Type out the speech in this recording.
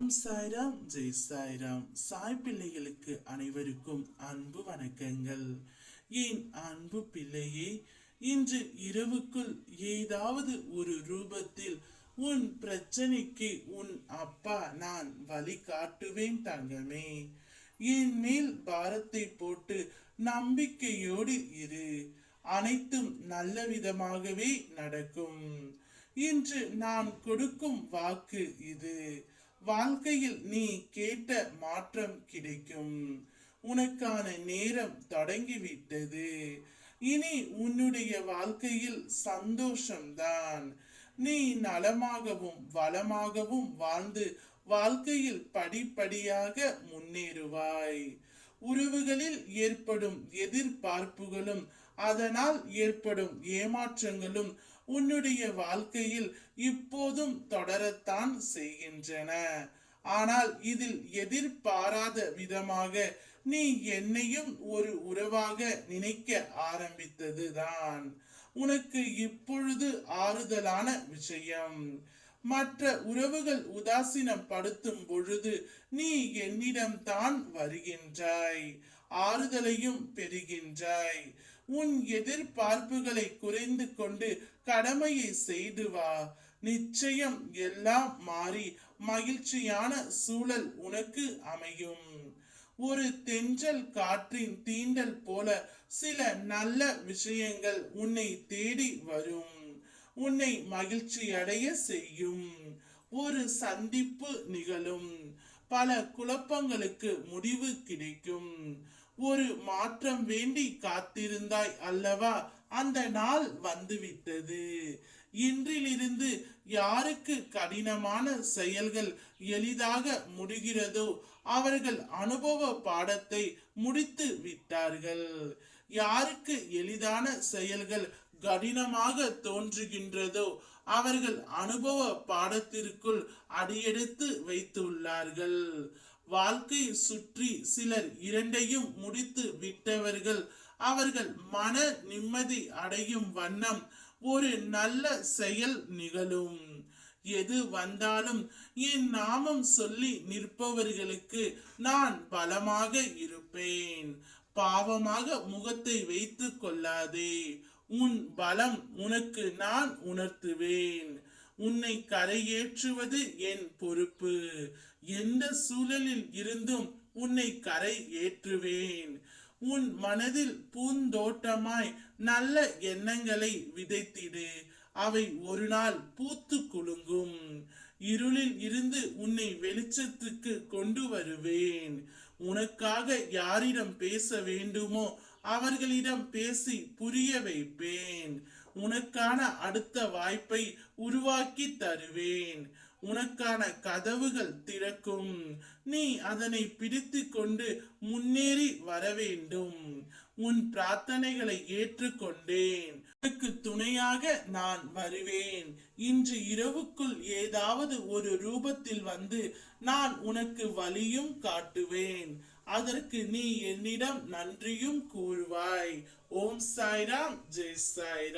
சாய்ராம் ஜெய் சாய்ராம். சாய் பிள்ளைகளுக்கு அனைவருக்கும் அன்பு வணக்கங்கள். என் அன்பு பிள்ளையே, இன்று இரவுக்குள் ஏதாவது ஒரு ரூபத்தில் உன் பிரச்சனைக்கு உன் அப்பா நான் வழி காட்டுவேன் தங்கமே. என் மேல் பாரத்தை போட்டு நம்பிக்கையோடு இரு. அனைத்தும் நல்ல விதமாகவே நடக்கும். இன்று நான் கொடுக்கும் வாக்கு இது. வாழ்க்கையில் நீ கேட்ட மாற்றம் கிடைக்கும். உனக்கான நேரம் தொடங்கிவிட்டது. இனி உன்னுடைய வாழ்க்கையில் சந்தோஷம்தான். நீ நலமாகவும் வளமாகவும் வாழ்ந்து வாழ்க்கையில் படிப்படியாக முன்னேறுவாய். உறவுகளில் ஏற்படும் எதிர்பார்ப்புகளும் அதனால் ஏற்படும் ஏமாற்றங்களும் உன்னுடைய வாழ்க்கையில் இப்போதும் தொடரத்தான் செய்கின்றன. ஆனால் இதில் எதிர்பாராத விதமாக நீ என்னையும் ஒரு உறவாக நினைக்க ஆரம்பித்ததுதான் உனக்கு இப்பொழுது ஆறுதலான விஷயம். மற்ற உறவுகள் உதாசீனம் படுத்தும் பொழுது நீ என்னிடம்தான் வருகின்றாய், ஆறுதலையும் பெறுகின்றாய். உன் எதிர்பார்ப்புகளை குறைந்து கொண்டு கடமையை செய்து வா. நிச்சயம் எல்லாம் மாறி மகிழ்ச்சியான சூழல் உனக்கு அமையும். ஒரு தென்றல் காற்றின் தீண்டல் போல சில நல்ல விஷயங்கள் உன்னை தேடி வரும். உன்னை மகிழ்ச்சி அடைய செய்யும். ஒரு சந்திப்பு நிகழும். பல குழப்பங்களுக்கு முடிவு கிடைக்கும். ஒரு மாற்றம் வேண்டி காத்திருந்தாய் அல்லவா, அந்த நாள் வந்துவிட்டது. இன்றிலிருந்து யாருக்கு கடினமான செயல்கள் எளிதாக முடிகிறதோ அவர்கள் அனுபவ பாடத்தை முடித்து விட்டார்கள். யாருக்கு எளிதான செயல்கள் கடினமாக தோன்றுகின்றதோ அவர்கள் அனுபவ பாடத்திற்குள் அடியெடுத்து வைத்துள்ளார்கள். வாழ்க்கை சுற்றி சிலர் இரண்டையும் முடித்து விட்டவர்கள் அவர்கள் மன நிம்மதி அடையும் வண்ணம் ஒரு நல்ல செயல் நிகழும். எது வந்தாலும் என் நாமம் சொல்லி நிற்பவர்களுக்கு நான் பலமாக இருப்பேன். பாவமாக முகத்தை வைத்துக் கொள்ளாதே. உன் பலம் உனக்கு நான் உணர்த்துவேன். உன்னை கரையேற்றுவது என் பொறுப்பு. எந்த சூழலில் இருந்தும் உன்னை கரை ஏற்றுவேன். உன் மனதில் பூந்தோட்டமாய் நல்ல எண்ணங்களை விதைத்திடு. அவை ஒரு நாள் பூத்து குலுங்கும். இருளில் இருந்து உன்னை வெளிச்சத்துக்கு கொண்டு வருவேன். உனக்காக யாரிடம் பேச வேண்டுமோ அவர்களிடம் பேசி புரிய வைப்பேன். உனக்கான அடுத்த வாய்ப்பை உருவாக்கி தருவேன். உனக்கான கதவுகள் திறக்கும். நீ அதனை பிடித்து கொண்டு முன்னேறி வர வேண்டும். உன் பிரார்த்தனைகளை ஏற்றுக்கொண்டேன். உனக்கு துணையாக நான் வருவேன். இன்று இரவுக்குள் ஏதாவது ஒரு ரூபத்தில் வந்து நான் உனக்கு வழியும் காட்டுவேன். அதற்கு நீ என்னிடம் நன்றியும் கூறுவாய். ஓம் சாய்ராம், ஜெய் சாய்ராம்.